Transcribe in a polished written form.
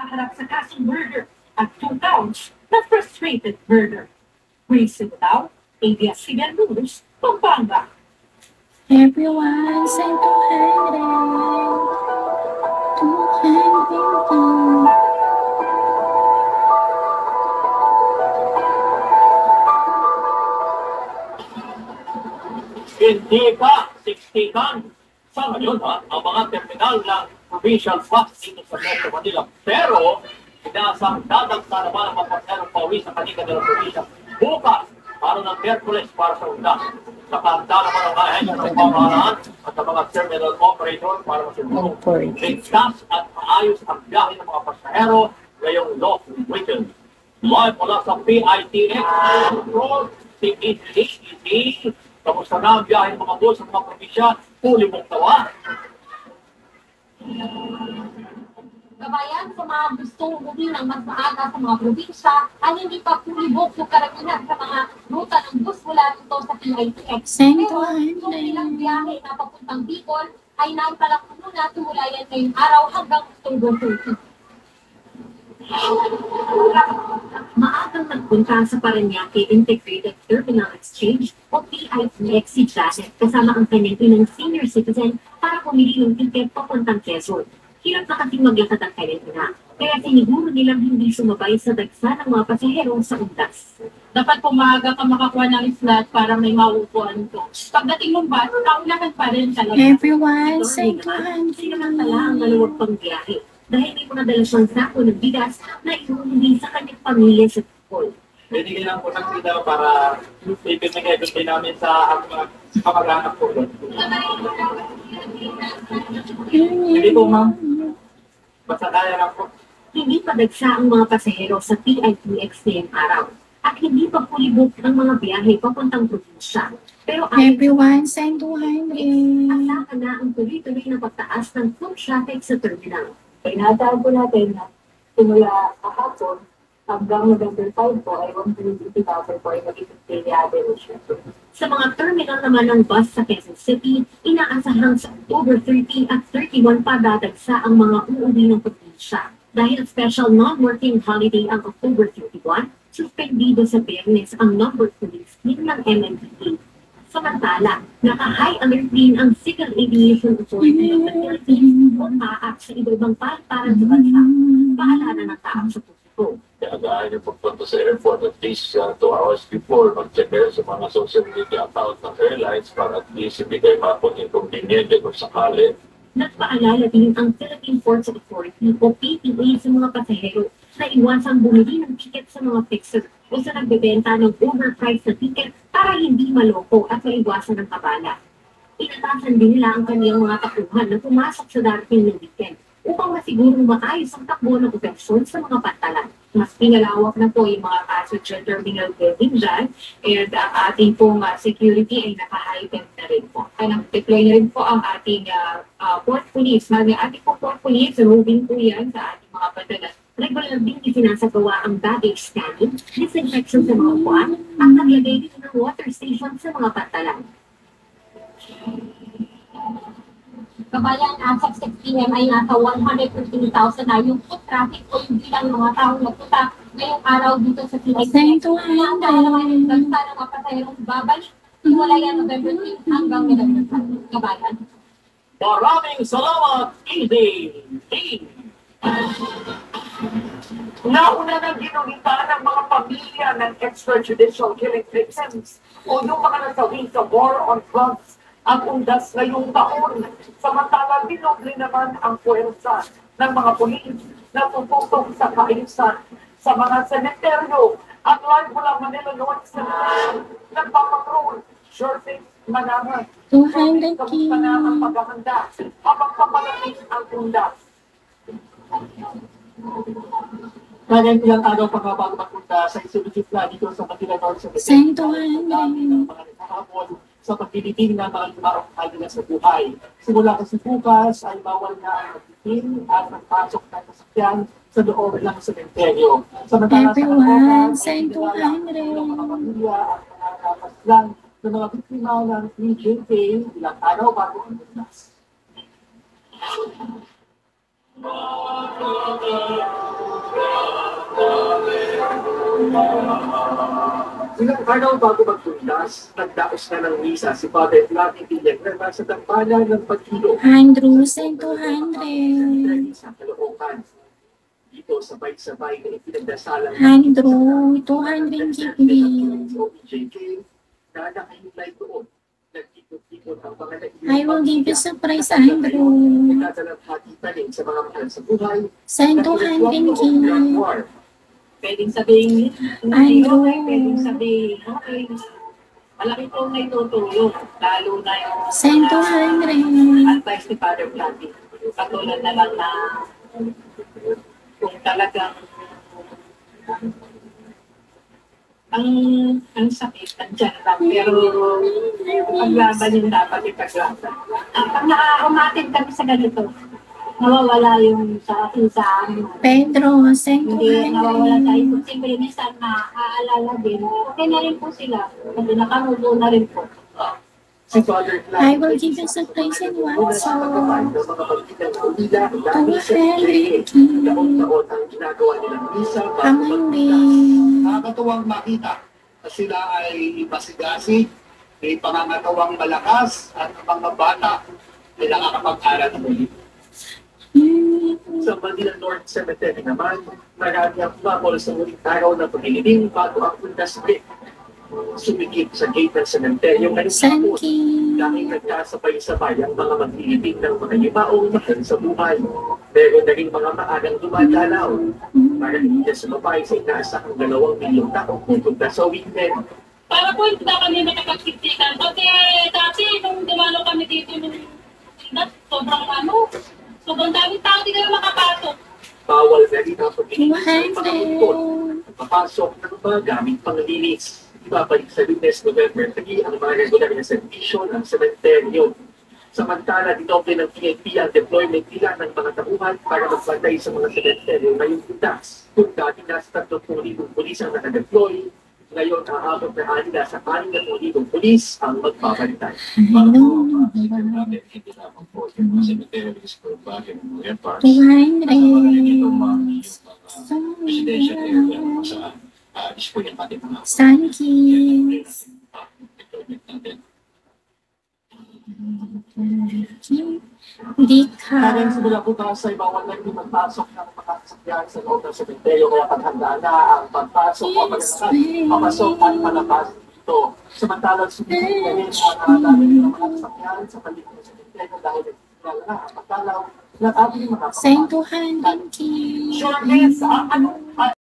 nahaharap sa kasong murder at 2 counts na frustrated murder. Grace Daw, ABS-CBN News, Pampanga. Everyone say 200. Hindi pa 60 ton. Sa ngayon, ang mga terminal ng provincial bus dito sa Metro Manila. Pero, inaasang dadagsa naman ang mapagkarong pauwi sa kanina ng provincia. Bukas, para ng Merkules para sa undas. Nakahanda naman ang ahensya ng pamahalaan at ang mga terminal operator para masiguro ligtas at maayos ang biyahe ng mga pasahero ngayong long weekend. Live mula sa PITX Control, si ECEC. Kamusta na ang biyahe ng mga bus sa mga probinsya? Huli mong tawa. Kabayan, sa mga gustong umuwi ng mas maaga sa mga probinsya, ay hindi pa fully booked yung karamihan sa mga ruta ng bus mula dito sa PITX. Pero, yung ilang biyahe na papuntang Bicol ay naipalak muna tumula yan ngayong araw hanggang October 30. Maagang nagpunta sa Parañaque Integrated Terminal Exchange o PITX si Janet kasama ang kanyang inang senior citizen para pumili ng tiket papuntang Quezon. Hirap na kasing maglakad ang kanyang ina, kaya siniguro nilang hindi sumabay sa dagsa ng mga pasahero sa undas. Dapat pumaga ka makakuha ng slot para may mauupuan ko. Pagdating ng bus, kaunahan pa rin talaga. Everyone say 200. Sinamantala ang maluwag pang biyahe dahil may mga dala siyang sako ng bigas na inuuwi sa kanyang pamilya sa Bicol. Binigyan lang po ng kita para ipinag-everything namin sa mga kamag-anak po doon. Hindi po, ma'am. Basta kaya lang po. Hindi pa dagsa ang mga pasahero sa PITX ngayong araw at hindi pa fully booked ang mga biyahe papuntang probinsya. Pero Everyone say 200. asahan na ang tuloy-tuloy na pagtaas ng foot traffic sa terminal. Inaatahan po natin na simula kahapon hanggang November 5 po ay 180,000 po ay magiging daily average. Sa mga terminal naman ng bus sa Quezon City, inaasahang sa October 30 at 31 pa dadagsa ang mga uuwi ng probinsya. Dahil special non-working holiday ang October 31, suspendido sa Biyernes ang number 2 scheme ng MMDA. Samantala, naka-high alert din ang Civil Aviation Authority of the Philippines o taak sa iba-ibang paliparan sa bansa. Paalala ng taak sa publiko. Kaya gaya yung pagpunta sa airport at least 2 hours before, mag-check kayo sa mga social media account ng airlines para at least hindi kayo mapag-inconveniente kung sakali. Nagpaalala din ang Philippine Ports Authority o PPA sa mga pasahero na iwasang bumili ng ticket sa mga fixer o sa nagbebenta ng overpriced na ticket para hindi maloko at maiwasan ng kabala. Inatasan din nila ang kanilang mga takuhan na pumasok sa darating ng weekend upang masigurong maayos ang takbo ng operasyon sa mga pantalan. Mas pinalawak na po yung mga passenger terminal building dyan and ating pong security ay naka-heightened na rin po. Ay deploy na rin po ang ating port police. Ating po port police, roving po yan sa ating mga pantalan. Regular din isinasagawa ang baggage scanning, disinfection sa mga upuan, at naglagay din ng water station sa mga pantalan. Kabayan, as of 6 p.m. ay nasa 115,000 na yung foot traffic o yung bilang ng mga taong nagpunta ngayong araw dito sa PITX. Inaandahan naman yung gasta ng mga pasahero babalik simula yan November 3 hanggang November 5. Kabayan. Maraming salamat, EDD! Nauna nang ginulitan ng mga pamilya ng extrajudicial killing victims o yung mga nasawi sa war on drugs ang undas ngayong taon. Samantala, binoble naman ang puwersa ng mga pulis na tututok sa kaayusan sa mga sementeryo at live mula Manila North Cemetery nagpapatrol. Surface Manahan. 200 Kamusta na ang paghahanda habang papalating ang undas? Kaya ilang araw pa nga bago magpunta sa executive na dito sa Manila North Cemetery. Sentuhan. Ng mga nakahapon sa pagtititing ng mga limaong nila sa buhay. Simula kasi bukas ay bawal na ang magtiting at magpasok ng sasakyan sa loob ng sementeryo. Samantala sa Everyone Kaloocan, say ay kinilala 200. ng mga pamilya at mga kapaslan ng mga biktima ng PJK ilang araw bago ang bukas. Ilang araw bago magpuntas, nagdaos na ng misa si Father Vladi Villanueva sa tampana ng Pagkilo. Andrew, send 200. Sa Caloocan. Dito sabay-sabay na ipinagdasalang Andrew, 200 GB. JK na nakahilay doon. Nagtikot-tikot ang mga I will give you surprise, Andrew. Nagdadalang hati pa rin sa mga mahal sa buhay. Send 200 GB. Pwedeng sabihin, Andrew. pwedeng sabihin, okay, malaki po na itutulong, lalo na yung Send 200. advice ni Father Vladi. Katulad na lang na kung talagang ang sakit, andyan lang, pero paglaban yung dapat ipaglaban. Pag nakaumatid kami sa ganito, nawawala yung sa amin. Pedro, send Hindi nawawala tayo. 200. Kung simple, minsan maaalala din. Okay na rin po sila. Kasi nakamulo na rin po. Si Father I will give you surprise in one song. 200 Taon-taon ang ginagawa nilang misa bago magpuntas. Amazing. Nakakatuwang makita na sila ay masigasig, may pangangatawang malakas at ang mga bata ay nakakapag-aral na muli. Sa Manila North Cemetery naman, marami ang umabol sa muling araw na paglilibing bago ang puntas break. Sumikip sa gate ng sementeryo ngayong hapon. Sanki. Dahil nagkasabay-sabay ang mga maglilibing ng mga yumaong mahal sa buhay. Meron na rin mga maagang dumadalaw. Para hindi sa babae sa inaasahang 2 milyong taong pupunta sa weekend. Para po hindi na kami makapagsiksikan. Kasi dati nung dumalo kami dito nung sobrang daming tao, hindi kami makapasok. Bawal na rin ang paglilinis ng mga bukod. 200. Papasok ng mga gamit panglinis. Ibabalik sa Lunes, November 3 ang mga regular na servisyo ng sementeryo. Samantala, dinoble ng PNP ang deployment nila ng mga tauhan para magbantay sa mga sementeryo ngayong butas. Kung dati nasa 30,000 pulis ang nakadeploy, ngayon aabot na nila sa 60,000 pulis ang magbabantay. Hello. Hindi lamang po yung mga cemeteries or bagay ng mga parks. Itong mga residential area kung saan is po yung ating mga Sanki. deployment natin. Dika. Hanggang simula bukas ay bawal na rin magpasok ng mga sasakyan sa loob ng sementeryo kaya paghanda na ang pagpasok o papasok at palabas dito. Samantalang sumigil na rin ang dami ng mga sasakyan sa paligid ng sementeryo dahil nagsimula na ang pagdalaw ng ating mga Send 200 K. Shortness, anong